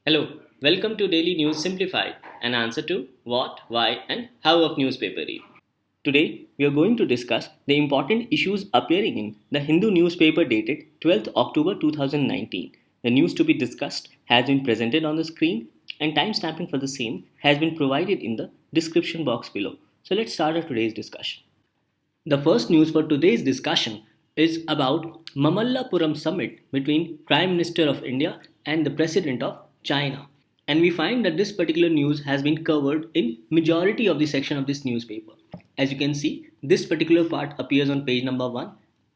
Hello, welcome to Daily News Simplified, an answer to what, why, and how of newspaper read. Today, we are going to discuss the important issues appearing in the Hindu newspaper dated 12th October 2019. The news to be discussed has been presented on the screen, and timestamping for the same has been provided in the description box below. So, let's start our today's discussion. The first news for today's discussion is about Mamallapuram summit between Prime Minister of India and the President of China. And we find that this particular news has been covered in majority of the section of this newspaper. As you can see, this particular part appears on page number 1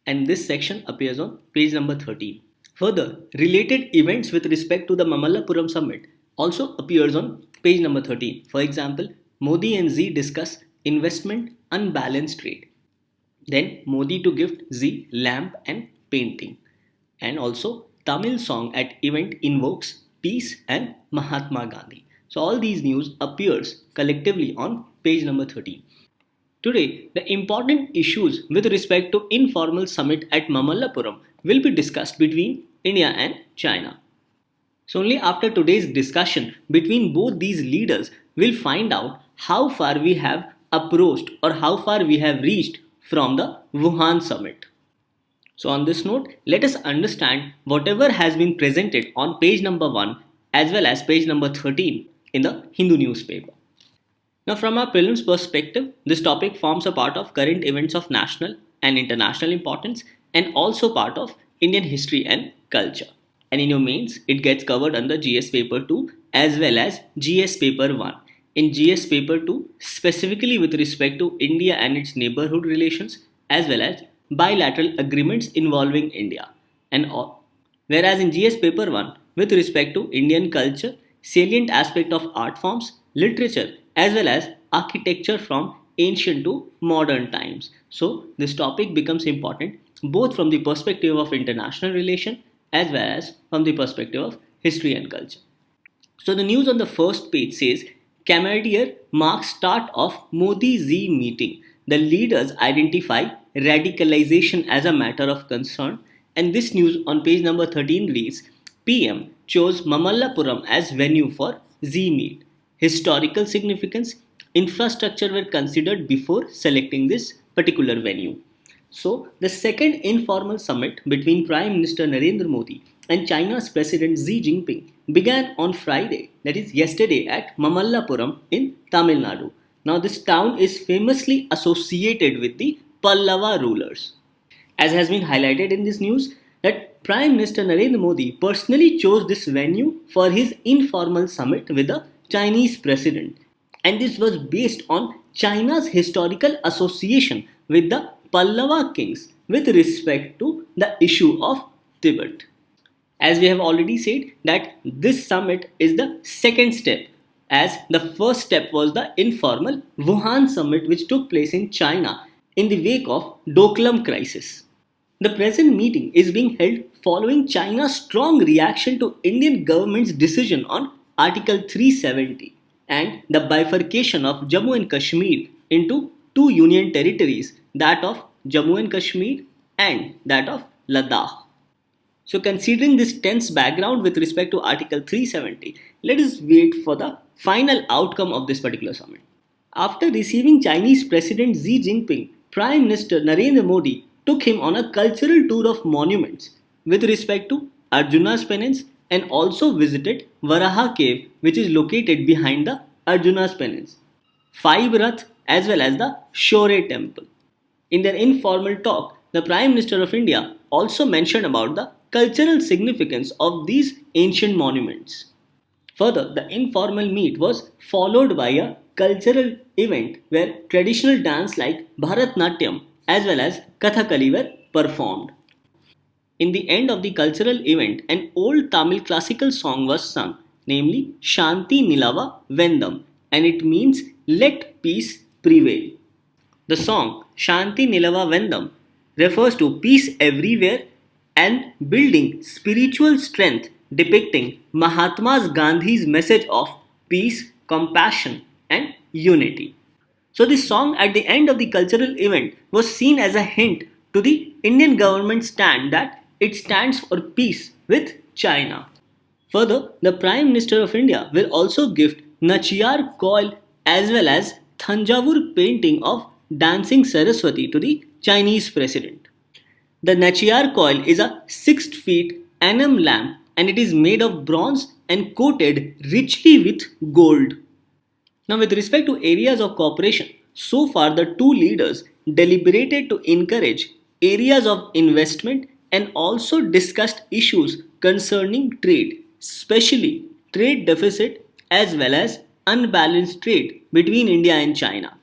and this section appears on page number 13. Further, related events with respect to the Mamallapuram summit also appears on page number 13. For example, Modi and Z discuss investment unbalanced trade. Then Modi to gift Z lamp and painting. And also Tamil song at event invokes peace and Mahatma Gandhi. So all these news appears collectively on page number 13. Today, the important issues with respect to informal summit at Mamallapuram will be discussed between India and China. So only after today's discussion between both these leaders we'll find out how far we have approached or how far we have reached from the Wuhan summit. So on this note, let us understand whatever has been presented on page number 1 as well as page number 13 in the Hindu newspaper. Now from our prelims perspective, this topic forms a part of current events of national and international importance and also part of Indian history and culture. And in your mains, it gets covered under GS paper 2 as well as GS paper 1. In GS paper 2, specifically with respect to India and its neighborhood relations as well as bilateral agreements involving India and all. Whereas in GS paper 1, with respect to Indian culture, salient aspect of art forms, literature as well as architecture from ancient to modern times. So this topic becomes important both from the perspective of international relation as well as from the perspective of history and culture. So the news on the first page says Camaraderie marks start of Modi-Z meeting. The leaders identify radicalization as a matter of concern, and this news on page number 13 reads PM chose Mamallapuram as venue for Z meet. Historical significance, infrastructure were considered before selecting this particular venue. So, the second informal summit between Prime Minister Narendra Modi and China's President Xi Jinping began on Friday, that is yesterday, at Mamallapuram in Tamil Nadu. Now, this town is famously associated with the Pallava rulers. As has been highlighted in this news, that Prime Minister Narendra Modi personally chose this venue for his informal summit with the Chinese president. And this was based on China's historical association with the Pallava kings with respect to the issue of Tibet. As we have already said that this summit is the second step, as the first step was the informal Wuhan summit which took place in China in the wake of Doklam crisis. The present meeting is being held following China's strong reaction to Indian government's decision on Article 370 and the bifurcation of Jammu and Kashmir into two union territories, that of Jammu and Kashmir and that of Ladakh. So considering this tense background with respect to Article 370, let us wait for the final outcome of this particular summit. After receiving Chinese President Xi Jinping, Prime Minister Narendra Modi took him on a cultural tour of monuments with respect to Arjuna's penance and also visited Varaha cave which is located behind the Arjuna's penance, Five Rath as well as the Shore temple. In their informal talk, the Prime Minister of India also mentioned about the cultural significance of these ancient monuments. Further, the informal meet was followed by a cultural event where traditional dance like Bharatnatyam as well as Kathakali were performed. In the end of the cultural event, an old Tamil classical song was sung, namely Shanti Nilava Vendam, and it means let peace prevail. The song Shanti Nilava Vendam refers to peace everywhere and building spiritual strength, depicting Mahatma Gandhi's message of peace, compassion, and unity. So this song at the end of the cultural event was seen as a hint to the Indian government stand that it stands for peace with China. Further, the Prime Minister of India will also gift Nachiyar coil as well as Thanjavur painting of Dancing Saraswati to the Chinese president. The Nachiyar coil is a 6 feet enam lamp and it is made of bronze and coated richly with gold. Now, with respect to areas of cooperation, so far the two leaders deliberated to encourage areas of investment and also discussed issues concerning trade, especially trade deficit as well as unbalanced trade between India and China.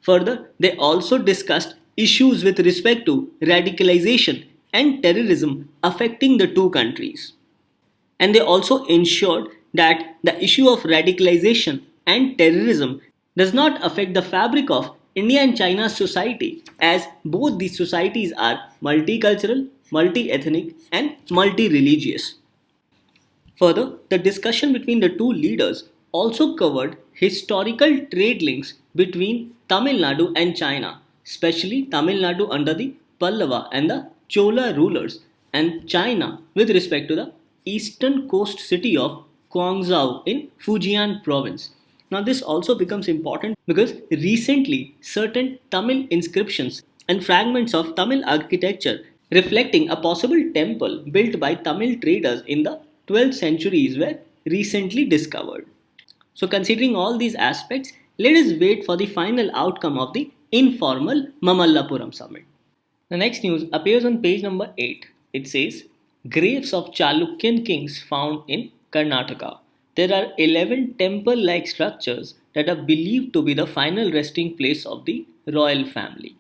Further, they also discussed issues with respect to radicalization and terrorism affecting the two countries. And they also ensured that the issue of radicalization and terrorism does not affect the fabric of India and China's society, as both these societies are multicultural, multi ethnic, and multi religious. Further, the discussion between the two leaders also covered historical trade links between Tamil Nadu and China, especially Tamil Nadu under the Pallava and the Chola rulers, and China with respect to the eastern coast city of Guangzhou in Fujian province. Now, this also becomes important because recently certain Tamil inscriptions and fragments of Tamil architecture reflecting a possible temple built by Tamil traders in the 12th centuries were recently discovered. So, considering all these aspects, let us wait for the final outcome of the informal Mamallapuram summit. The next news appears on page number 8. It says, Graves of Chalukyan kings found in Karnataka. There are 11 temple like structures that are believed to be the final resting place of the royal family.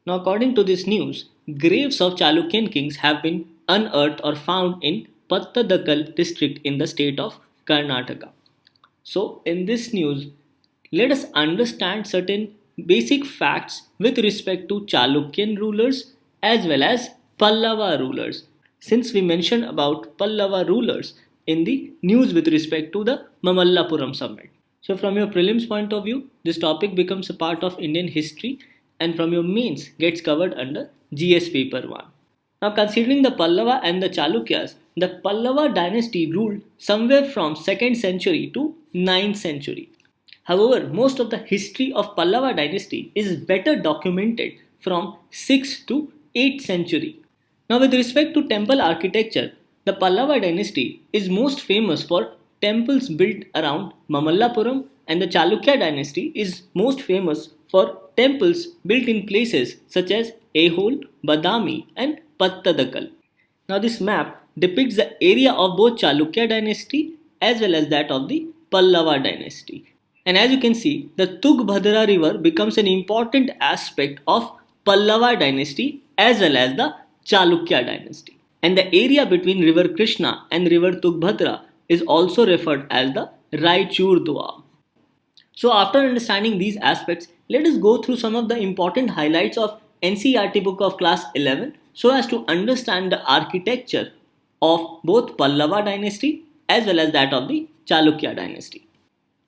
Now, according to this news, graves of Chalukyan kings have been unearthed or found in Pattadakal district in the state of Karnataka. So, in this news, let us understand certain basic facts with respect to Chalukyan rulers as well as Pallava rulers. Since we mentioned about Pallava rulers in the news with respect to the Mamallapuram summit. So, from your prelims point of view, this topic becomes a part of Indian history, and from your mains gets covered under GS paper 1. Now, considering the Pallava and the Chalukyas, the Pallava dynasty ruled somewhere from 2nd century to 9th century. However, most of the history of Pallava dynasty is better documented from 6th to 8th century. Now, with respect to temple architecture, the Pallava dynasty is most famous for temples built around Mamallapuram, and the Chalukya dynasty is most famous for temples built in places such as Aihole, Badami, and Pattadakal. Now, this map depicts the area of both Chalukya dynasty as well as that of the Pallava dynasty. And as you can see, the Tungbhadra river becomes an important aspect of Pallava dynasty as well as the Chalukya dynasty. And the area between river Krishna and river Tungbhadra is also referred as the Raichur Dua. So after understanding these aspects, let us go through some of the important highlights of NCERT book of class 11 so as to understand the architecture of both Pallava dynasty as well as that of the Chalukya dynasty.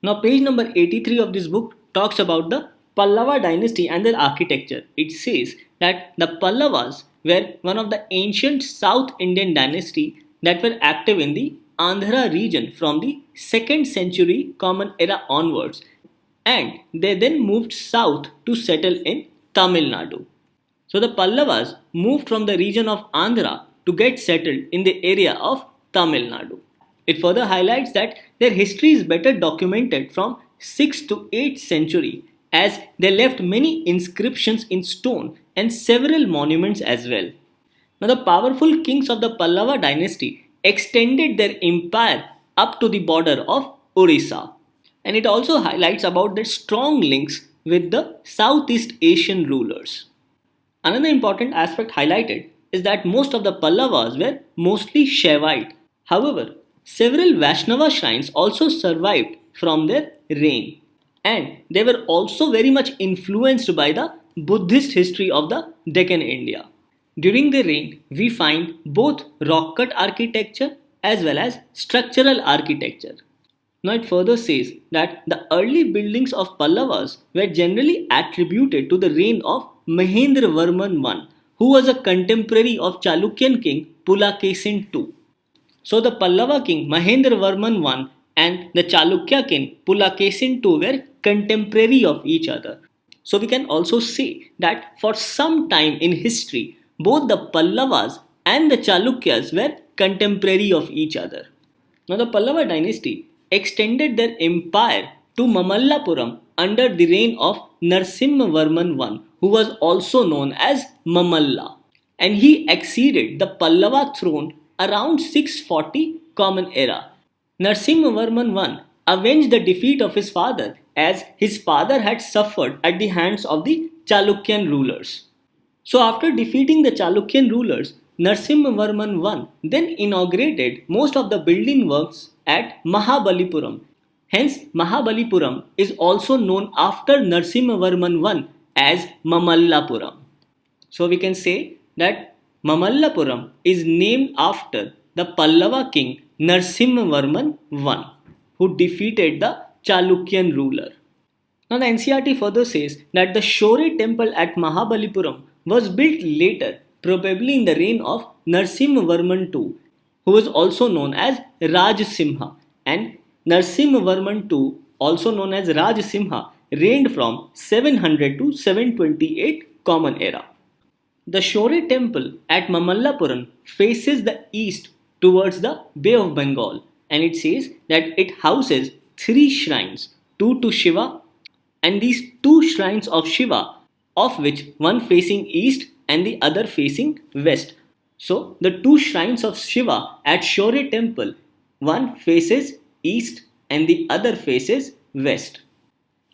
Now page number 83 of this book talks about the Pallava dynasty and their architecture. It says that the Pallavas were one of the ancient South Indian dynasty that were active in the Andhra region from the 2nd century Common Era onwards, and they then moved south to settle in Tamil Nadu. So the Pallavas moved from the region of Andhra to get settled in the area of Tamil Nadu. It further highlights that their history is better documented from 6th to 8th century, as they left many inscriptions in stone and several monuments as well. Now the powerful kings of the Pallava dynasty extended their empire up to the border of Orissa, and it also highlights about their strong links with the Southeast Asian rulers. Another important aspect highlighted is that most of the Pallavas were mostly Shaivite. However, several Vaishnava shrines also survived from their reign, and they were also very much influenced by the Buddhist history of the Deccan India. During their reign, we find both rock cut architecture as well as structural architecture. Now it further says that the early buildings of Pallavas were generally attributed to the reign of Mahendravarman I, who was a contemporary of Chalukyan king Pulakesin II. So the Pallava king Mahendravarman I and the Chalukya king Pulakesin II were contemporary of each other. So we can also say that for some time in history, both the Pallavas and the Chalukyas were contemporary of each other. Now the Pallava dynasty extended their empire to Mamallapuram under the reign of Narasimhavarman I, who was also known as Mamalla, and he acceded the Pallava throne around 640 Common Era. Narasimhavarman I avenged the defeat of his father, as his father had suffered at the hands of the Chalukyan rulers. So, after defeating the Chalukyan rulers, Narasimhavarman I then inaugurated most of the building works at Mahabalipuram. Hence, Mahabalipuram is also known after Narasimhavarman I as Mamallapuram. So, we can say that Mamallapuram is named after the Pallava king Narasimhavarman I, who defeated the Chalukyan ruler. Now, the NCERT further says that the Shore temple at Mahabalipuram was built later, probably in the reign of Narasimhavarman II, who was also known as Rajsimha, and Narasimhavarman II, also known as Rajsimha, reigned from 700 to 728 Common Era. The Shore temple at Mamallapuram faces the east towards the Bay of Bengal, and it says that it houses three shrines, two to Shiva, and these two shrines of Shiva, of which one facing east and the other facing west. So the two shrines of Shiva at Shore temple, one faces east and the other faces west.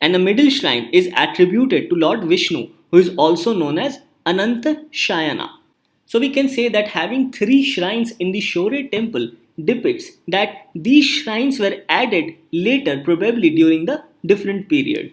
And the middle shrine is attributed to Lord Vishnu, who is also known as Ananta Shayana. So we can say that having three shrines in the Shore temple depicts that these shrines were added later, probably during the different period.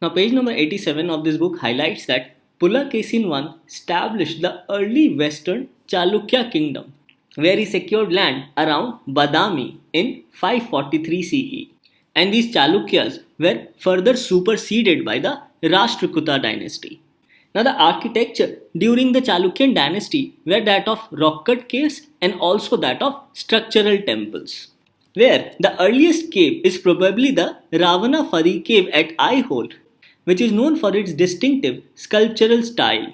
Now page number 87 of this book highlights that Pulakesin I established the early western Chalukya kingdom, where he secured land around Badami in 543 CE. And these Chalukyas were further superseded by the Rashtrakuta dynasty. Now the architecture during the Chalukyan dynasty were that of rock-cut caves and also that of structural temples, where the earliest cave is probably the Ravana Fari cave at Aihole, which is known for its distinctive sculptural style.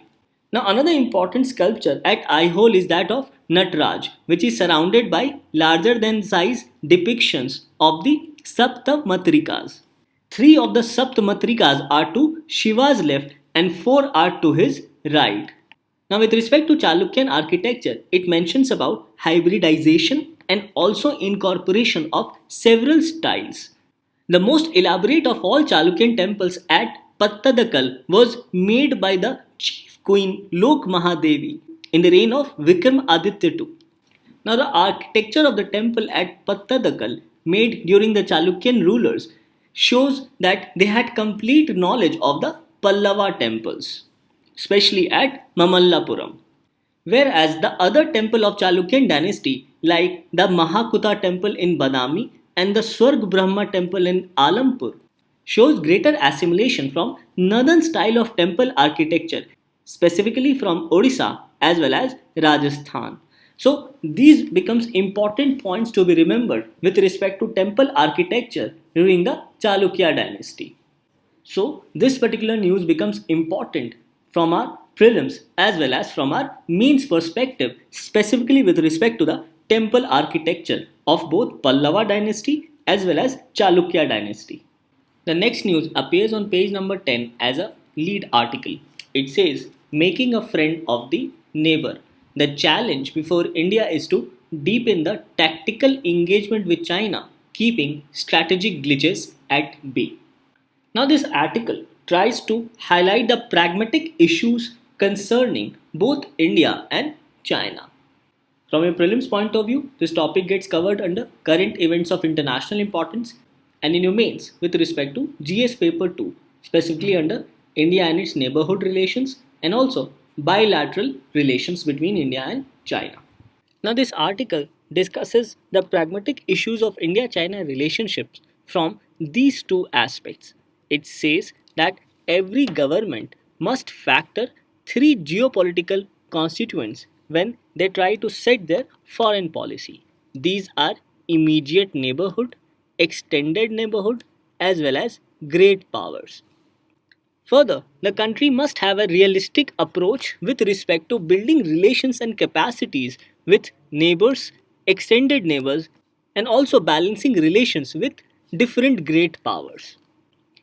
Now another important sculpture at Aihole is that of Nataraj, which is surrounded by larger than size depictions of the Saptamatrikas. Three of the Saptamatrikas are to Shiva's left and four are to his right. Now with respect to Chalukyan architecture, it mentions about hybridization and also incorporation of several styles. The most elaborate of all Chalukyan temples at Pattadakal was made by the chief queen Lok Mahadevi in the reign of Vikramaditya II. Now the architecture of the temple at Pattadakal, made during the Chalukyan rulers, shows that they had complete knowledge of the Pallava temples, especially at Mamallapuram. Whereas the other temple of Chalukyan dynasty, like the Mahakuta temple in Badami and the Swarg Brahma temple in Alampur, shows greater assimilation from northern style of temple architecture, specifically from Odisha as well as Rajasthan. So these becomes important points to be remembered with respect to temple architecture during the Chalukya dynasty. So this particular news becomes important from our prelims as well as from our mains perspective, specifically with respect to the temple architecture of both Pallava dynasty as well as Chalukya dynasty. The next news appears on page number 10 as a lead article. It says, making a friend of the neighbor. The challenge before India is to deepen the tactical engagement with China, keeping strategic glitches at bay. Now this article tries to highlight the pragmatic issues concerning both India and China. From a prelims point of view, this topic gets covered under current events of international importance, and in your mains with respect to GS paper 2, specifically under India and its neighborhood relations and also bilateral relations between India and China. Now this article discusses the pragmatic issues of India-China relationships from these two aspects. It says that every government must factor three geopolitical constituents when they try to set their foreign policy. These are immediate neighborhood, extended neighborhood, as well as great powers. Further, the country must have a realistic approach with respect to building relations and capacities with neighbors, extended neighbors, and also balancing relations with different great powers.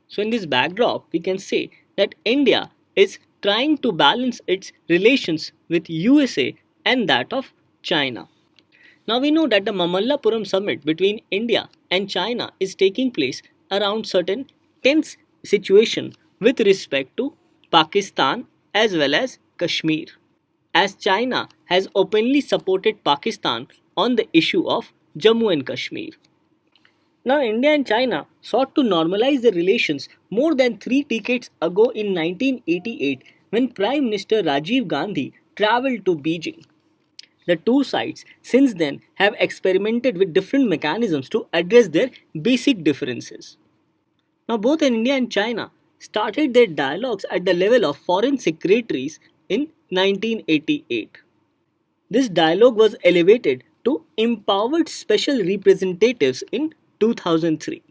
So, in this backdrop, we can say that India is trying to balance its relations with USA and that of China. Now we know that the Mamallapuram summit between India and China is taking place around certain tense situation with respect to Pakistan as well as Kashmir, as China has openly supported Pakistan on the issue of Jammu and Kashmir. Now, India and China sought to normalize their relations more than 3 decades ago in 1988 when Prime Minister Rajiv Gandhi travelled to Beijing. The two sides since then have experimented with different mechanisms to address their basic differences. Now, both in India and China started their dialogues at the level of foreign secretaries in 1988. This dialogue was elevated to empowered special representatives in 2003.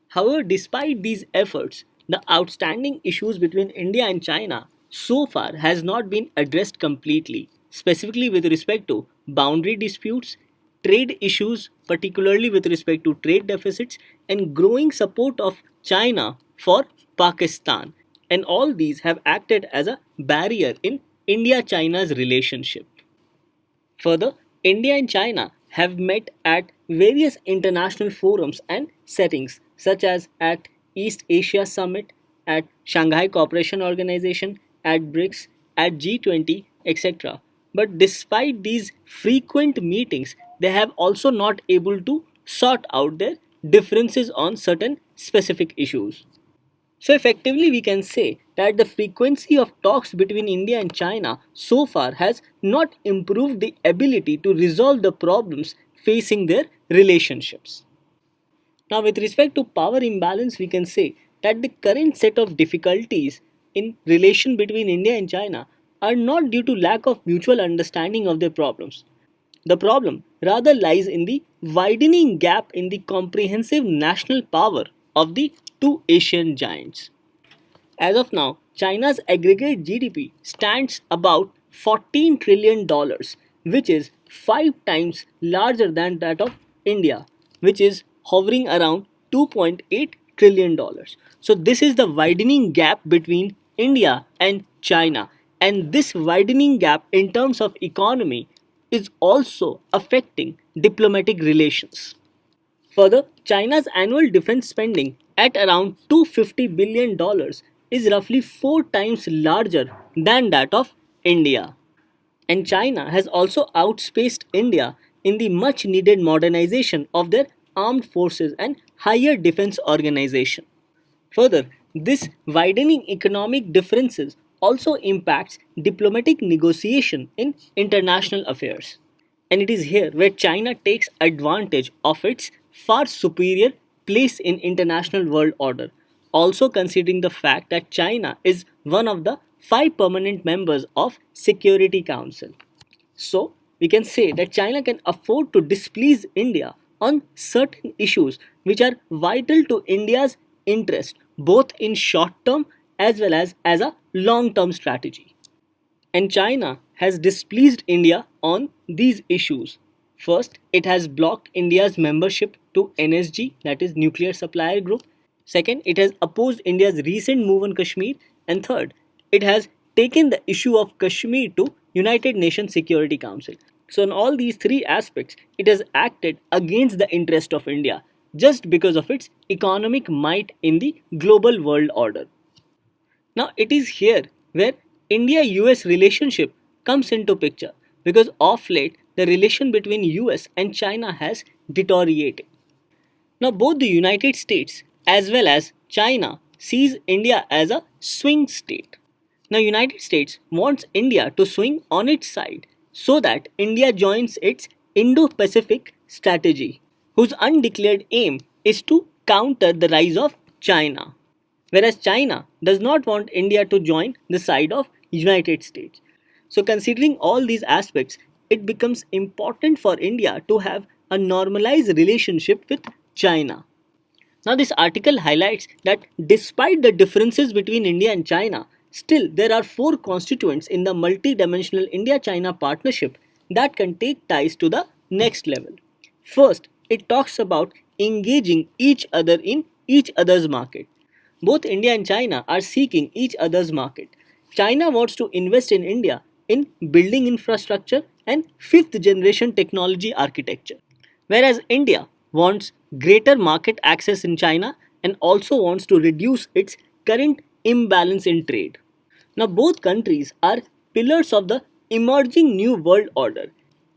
However, despite these efforts, the outstanding issues between India and China so far has not been addressed completely, specifically with respect to boundary disputes, trade issues, particularly with respect to trade deficits, and growing support of China for Pakistan. And all these have acted as a barrier in India China's relationship. Further, India and China have met at various international forums and settings, such as at East Asia Summit, at Shanghai Cooperation Organization, at BRICS, at G20, etc. But despite these frequent meetings, they have also not able to sort out their differences on certain specific issues. So, effectively, we can say that the frequency of talks between India and China so far has not improved the ability to resolve the problems facing their relationships. Now, with respect to power imbalance, we can say that the current set of difficulties in relation between India and China are not due to lack of mutual understanding of their problems. The problem rather lies in the widening gap in the comprehensive national power of the two Asian giants. As of now, China's aggregate GDP stands about $14 trillion, dollars, which is 5 times larger than that of India, which is hovering around $2.8 trillion. Dollars. So, this is the widening gap between India and China, and this widening gap in terms of economy is also affecting diplomatic relations. Further, China's annual defense spending at around $250 billion is roughly 4 times larger than that of India. And China has also outspaced India in the much needed modernization of their armed forces and higher defense organization. Further, this widening economic differences also impacts diplomatic negotiation in international affairs. And it is here where China takes advantage of its far superior place in international world order, also considering the fact that China is one of the 5 permanent members of Security Council. So, we can say that China can afford to displease India on certain issues which are vital to India's interest both in short term as well as a long term strategy. And China has displeased India on these issues. First, it has blocked India's membership to NSG, that is Nuclear Supplier Group. Second, it has opposed India's recent move on Kashmir. And third, it has taken the issue of Kashmir to United Nations Security Council. So, in all these three aspects, it has acted against the interest of India just because of its economic might in the global world order. Now, it is here where India-US relationship comes into picture because of late the relation between US and China has deteriorated. Now, both the United States as well as China sees India as a swing state. Now, United States wants India to swing on its side so that India joins its Indo-Pacific strategy, whose undeclared aim is to counter the rise of China, whereas China does not want India to join the side of United States. So considering all these aspects, it becomes important for India to have a normalized relationship with China. Now, this article highlights that despite the differences between India and China, still there are four constituents in the multi-dimensional India-China partnership that can take ties to the next level. First, it talks about engaging each other in each other's market. Both India and China are seeking each other's market. China wants to invest in India in building infrastructure and fifth generation technology architecture. Whereas India wants greater market access in China and also wants to reduce its current imbalance in trade. Now, both countries are pillars of the emerging new world order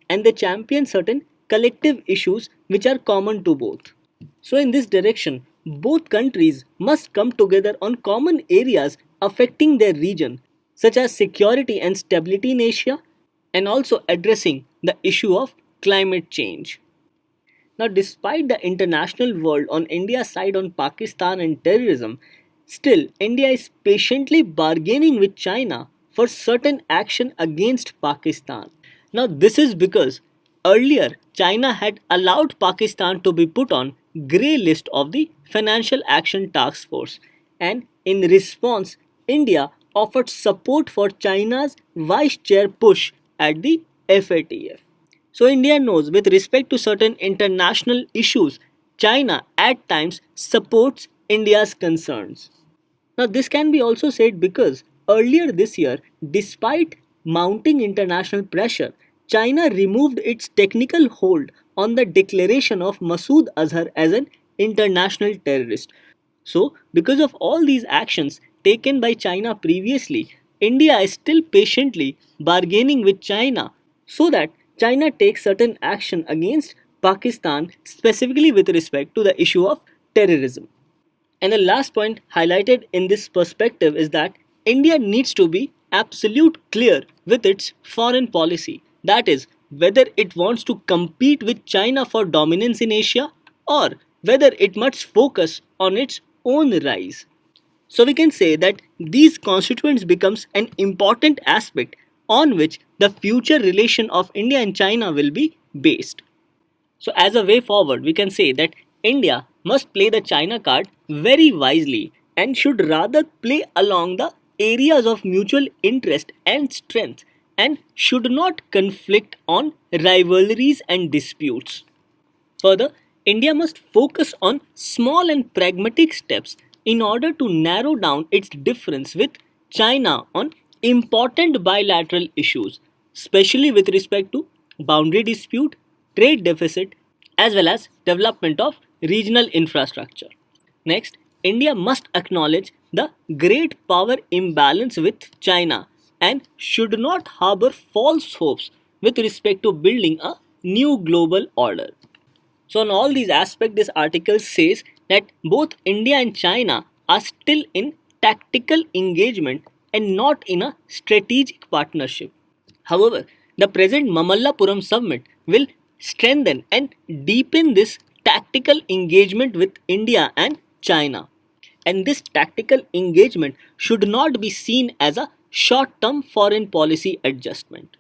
and they champion certain collective issues which are common to both. So, in this direction, both countries must come together on common areas affecting their region, such as security and stability in Asia, and also addressing the issue of climate change. Now, despite the international world on India's side on Pakistan and terrorism, still India is patiently bargaining with China for certain action against Pakistan. Now, this is because earlier China had allowed Pakistan to be put on grey list of the Financial Action Task Force, and in response, India offered support for China's vice chair push at the FATF. So India knows with respect to certain international issues, China at times supports India's concerns. Now this can be also said because earlier this year, despite mounting international pressure, China removed its technical hold on the declaration of Masood Azhar as an international terrorist. So, because of all these actions taken by China previously, India is still patiently bargaining with China so that China takes certain action against Pakistan, specifically with respect to the issue of terrorism. And the last point highlighted in this perspective is that India needs to be absolute clear with its foreign policy. That is, whether it wants to compete with China for dominance in Asia or whether it must focus on its own rise. So we can say that these constituents becomes an important aspect on which the future relation of India and China will be based. So as a way forward, we can say that India must play the China card very wisely and should rather play along the areas of mutual interest and strength and should not conflict on rivalries and disputes. Further, India must focus on small and pragmatic steps in order to narrow down its difference with China on important bilateral issues, especially with respect to boundary dispute, trade deficit, as well as development of regional infrastructure. Next, India must acknowledge the great power imbalance with China and should not harbor false hopes with respect to building a new global order. So, on all these aspects, this article says that both India and China are still in tactical engagement and not in a strategic partnership. However, the present Mamallapuram summit will strengthen and deepen this tactical engagement with India and China. And this tactical engagement should not be seen as a short term foreign policy adjustment.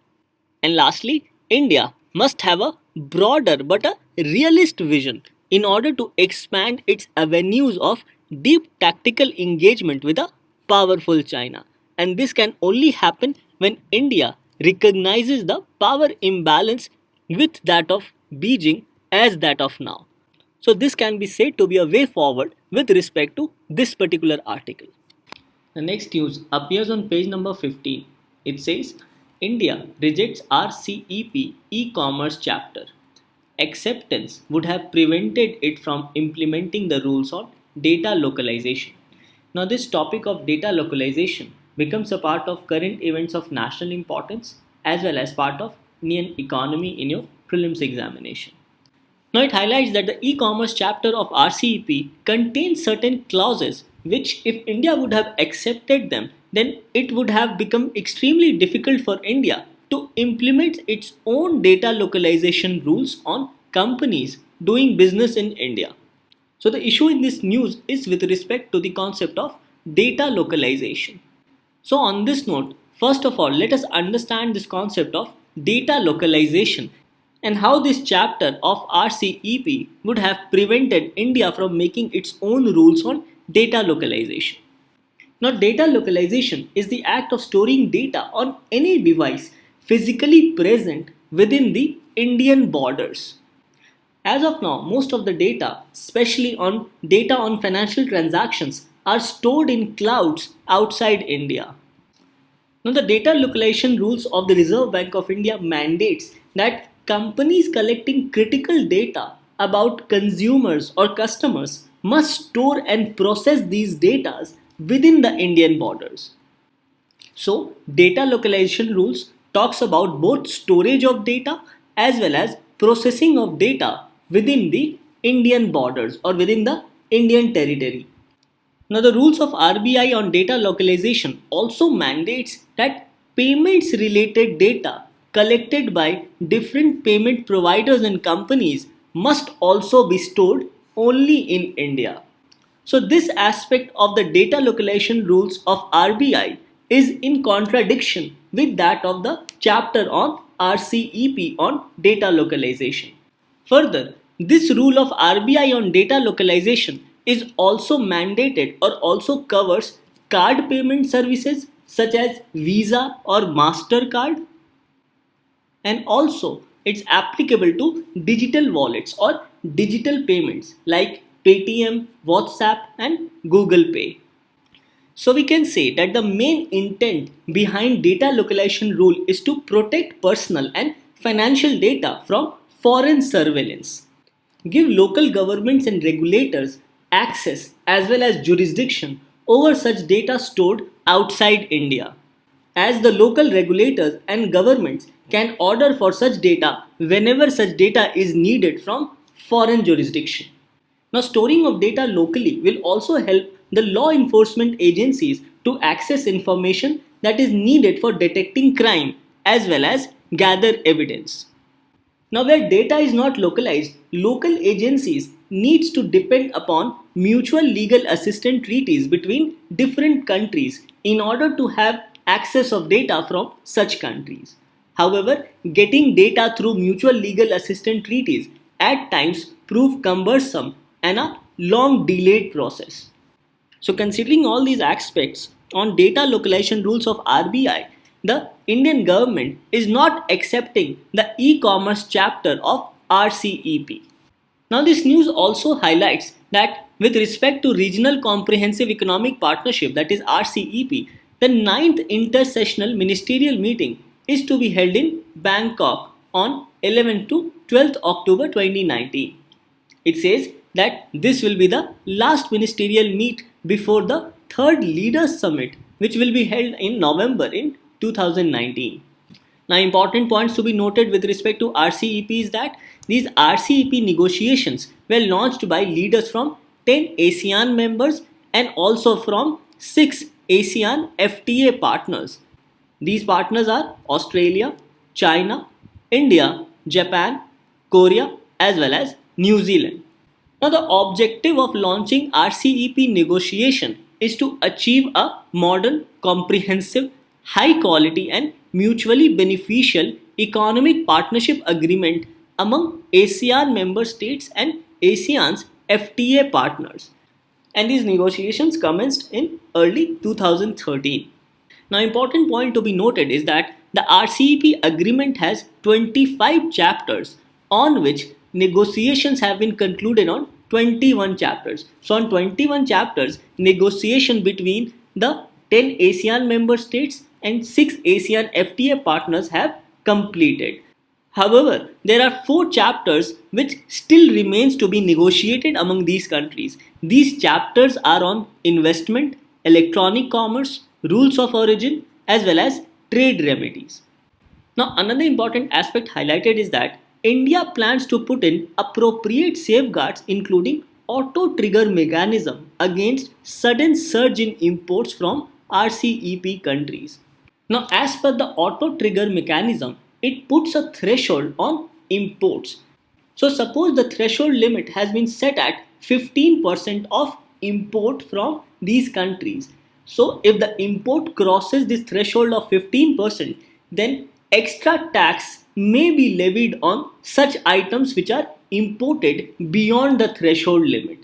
And lastly, India must have a broader but a realist vision in order to expand its avenues of deep tactical engagement with a powerful China. And this can only happen when India recognizes the power imbalance with that of Beijing as that of now. So, this can be said to be a way forward with respect to this particular article. The next news appears on page number 15. It says India rejects RCEP E-commerce chapter. Acceptance would have prevented it from implementing the rules on data localization. Now, this topic of data localization becomes a part of current events of national importance as well as part of Indian economy in your prelims examination. Now, it highlights that the e-commerce chapter of RCEP contains certain clauses which, if India would have accepted them, then it would have become extremely difficult for India to implement its own data localization rules on companies doing business in India. So the issue in this news is with respect to the concept of data localization. So on this note, first of all, let us understand this concept of data localization and how this chapter of RCEP would have prevented India from making its own rules on data localization. Now, data localization is the act of storing data on any device physically present within the Indian borders. As of now, most of the data, especially on data on financial transactions, are stored in clouds outside India. Now, the data localization rules of the Reserve Bank of India mandates that companies collecting critical data about consumers or customers must store and process these data within the Indian borders. So, data localization rules talks about both storage of data as well as processing of data within the Indian borders or within the Indian territory. Now, the rules of RBI on data localization also mandates that payments related data collected by different payment providers and companies must also be stored only in India. So, this aspect of the data localization rules of RBI is in contradiction with that of the chapter on RCEP on data localization. Further, this rule of RBI on data localization is also mandated or also covers card payment services such as Visa or MasterCard, and also it's applicable to digital wallets or digital payments like Paytm, WhatsApp, and Google Pay. So we can say that the main intent behind data localization rule is to protect personal and financial data from foreign surveillance, give local governments and regulators access as well as jurisdiction over such data stored outside India, as the local regulators and governments can order for such data whenever such data is needed from foreign jurisdiction. Now, storing of data locally will also help the law enforcement agencies to access information that is needed for detecting crime as well as gather evidence. Now, where data is not localized, local agencies needs to depend upon mutual legal assistance treaties between different countries in order to have access of data from such countries. However, getting data through mutual legal assistance treaties at times prove cumbersome and a long delayed process. So considering all these aspects on data localization rules of RBI, the Indian government is not accepting the e-commerce chapter of RCEP. Now this news also highlights that with respect to Regional Comprehensive Economic Partnership, that is RCEP, the 9th intersessional ministerial meeting is to be held in Bangkok on 11 to 12th October 2019. It says that this will be the last ministerial meet before the third Leaders Summit, which will be held in November in 2019. Now, important points to be noted with respect to RCEP is that these RCEP negotiations were launched by leaders from 10 ASEAN members and also from 6 ASEAN FTA partners. These partners are Australia, China, India, Japan, Korea, as well as New Zealand. Now, the objective of launching RCEP negotiation is to achieve a modern, comprehensive, high quality, and mutually beneficial economic partnership agreement among ASEAN member states and ASEAN's FTA partners. And these negotiations commenced in early 2013. Now, important point to be noted is that the RCEP agreement has 25 chapters on which negotiations have been concluded on 21 chapters. So, on 21 chapters, negotiation between the 10 ASEAN member states and 6 ASEAN FTA partners have completed. However, there are 4 chapters which still remains to be negotiated among these countries. These chapters are on investment, electronic commerce, rules of origin, as well as trade remedies. Now, another important aspect highlighted is that India plans to put in appropriate safeguards including auto trigger mechanism against sudden surge in imports from RCEP countries. Now, as per the auto trigger mechanism, it puts a threshold on imports. So, suppose the threshold limit has been set at 15% of import from these countries. So, if the import crosses this threshold of 15%, then extra tax may be levied on such items which are imported beyond the threshold limit.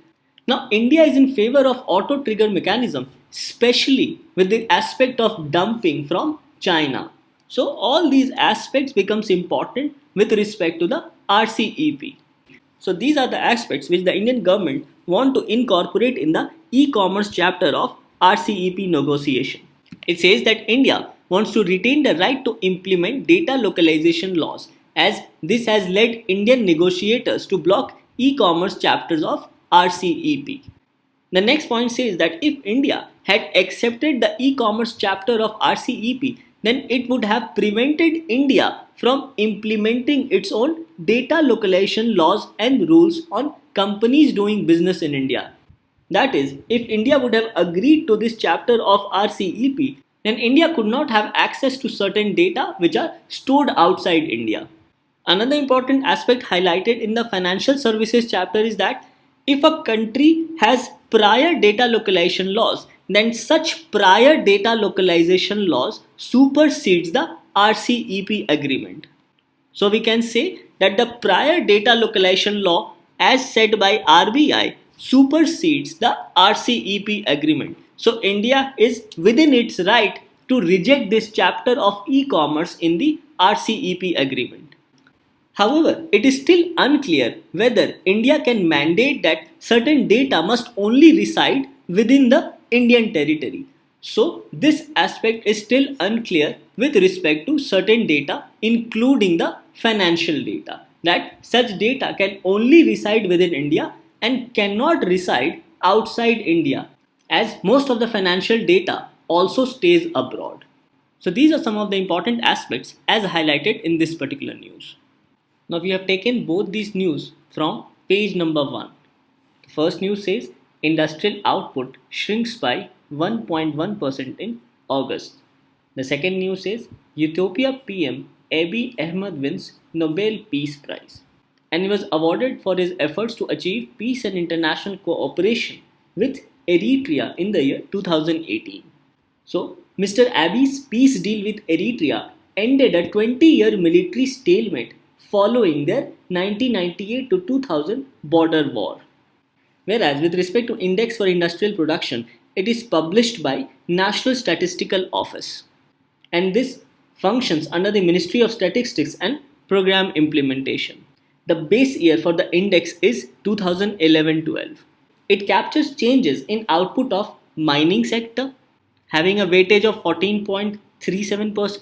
Now, India is in favor of auto trigger mechanism, especially with the aspect of dumping from China. So, all these aspects becomes important with respect to the RCEP. So, these are the aspects which the Indian government want to incorporate in the e-commerce chapter of RCEP negotiation. It says that India wants to retain the right to implement data localization laws, as this has led Indian negotiators to block e-commerce chapters of RCEP. The next point says that if India had accepted the e-commerce chapter of RCEP, then it would have prevented India from implementing its own data localization laws and rules on companies doing business in India. That is, if India would have agreed to this chapter of RCEP, then India could not have access to certain data which are stored outside India. Another important aspect highlighted in the financial services chapter is that if a country has prior data localization laws, then such prior data localization laws supersedes the RCEP agreement. So we can say that the prior data localization law as said by RBI supersedes the RCEP agreement. So India is within its right to reject this chapter of e-commerce in the RCEP agreement. However, it is still unclear whether India can mandate that certain data must only reside within the Indian territory. So, this aspect is still unclear with respect to certain data, including the financial data. That such data can only reside within India and cannot reside outside India, as most of the financial data also stays abroad. So, these are some of the important aspects as highlighted in this particular news. Now we have taken both these news from page number 1. The first news says industrial output shrinks by 1.1% in August. The second news says Ethiopia PM Abiy Ahmed wins Nobel Peace Prize, and he was awarded for his efforts to achieve peace and international cooperation with Eritrea in the year 2018. So, Mr. Abiy's peace deal with Eritrea ended a 20-year military stalemate following their 1998 to 2000 border war. Whereas with respect to Index for Industrial Production, it is published by National Statistical Office, and this functions under the Ministry of Statistics and Program Implementation. The base year for the index is 2011-12. It captures changes in output of mining sector having a weightage of 14.37%,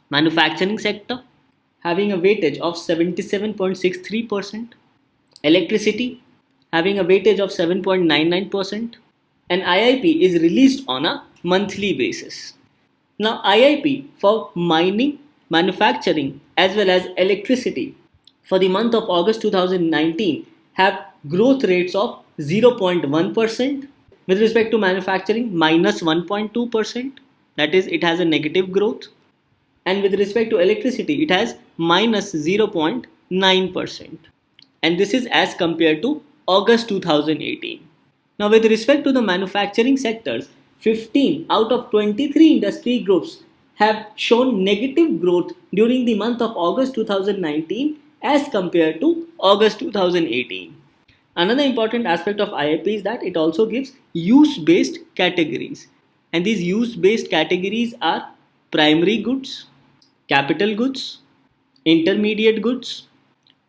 manufacturing sector having a weightage of 77.63%, electricity having a weightage of 7.99%, and IIP is released on a monthly basis. Now, IIP for mining, manufacturing, as well as electricity for the month of August 2019 have growth rates of 0.1%. With respect to manufacturing, minus 1.2%, that is, it has a negative growth. And with respect to electricity, it has minus 0.9%. And this is as compared to August 2018. Now, with respect to the manufacturing sectors, 15 out of 23 industry groups have shown negative growth during the month of August 2019 as compared to August 2018. Another important aspect of IIP is that it also gives use-based categories. And these use-based categories are primary goods, capital goods, intermediate goods,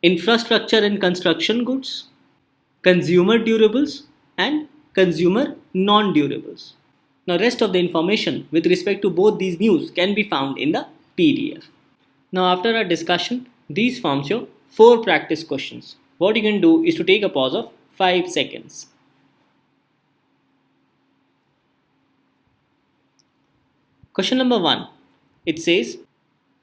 infrastructure and construction goods, consumer durables, and consumer non-durables. Now, rest of the information with respect to both these news can be found in the PDF. Now, after our discussion, these forms your 4 practice questions. What you can do is to take a pause of 5 seconds. Question number 1. It says,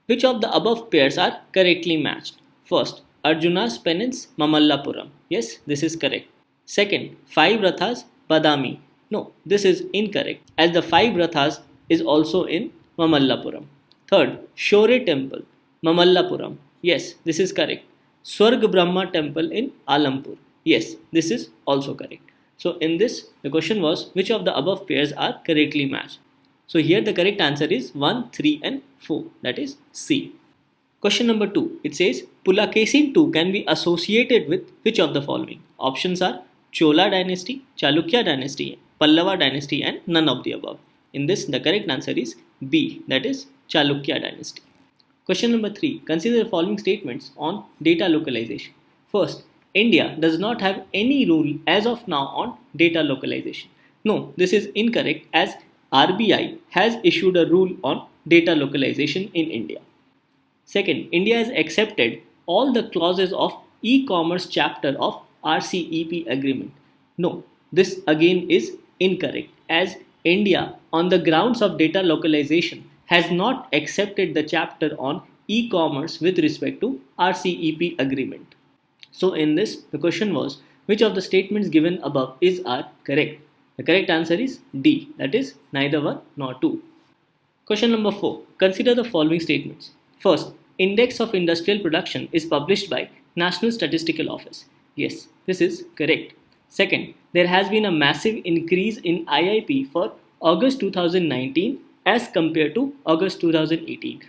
which of the above pairs are correctly matched? First, Arjuna's penance, Mamallapuram. Yes, this is correct. Second, 5 Rathas, Badami. No, this is incorrect, as the 5 Rathas is also in Mamallapuram. Third, Shore Temple, Mamallapuram. Yes, this is correct. Swarg Brahma Temple in Alampur. Yes, this is also correct. So in this, the question was which of the above pairs are correctly matched. So here the correct answer is 1, 3 and 4, that is C. Question number 2, it says Pulakesin II can be associated with which of the following? Options are Chola dynasty, Chalukya dynasty, Pallava dynasty and none of the above. In this, the correct answer is B, that is Chalukya dynasty. Question number 3, consider the following statements on data localization. First, India does not have any rule as of now on data localization. No, this is incorrect as RBI has issued a rule on data localization in India. Second, India has accepted all the clauses of e-commerce chapter of RCEP agreement. No, this again is incorrect as India on the grounds of data localization has not accepted the chapter on e-commerce with respect to RCEP agreement. So in this, the question was which of the statements given above are correct? The correct answer is D, that is neither 1 nor 2. Question number 4. Consider the following statements. First, Index of Industrial Production is published by National Statistical Office. Yes, this is correct. Second, there has been a massive increase in IIP for August 2019 as compared to August 2018.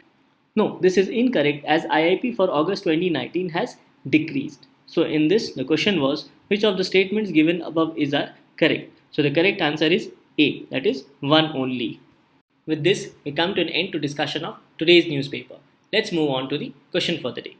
No, this is incorrect as IIP for August 2019 has decreased. So in this, the question was which of the statements given above are correct. So the correct answer is A, that is 1 only. With this, we come to an end to discussion of today's newspaper. Let's move on to the question for the day.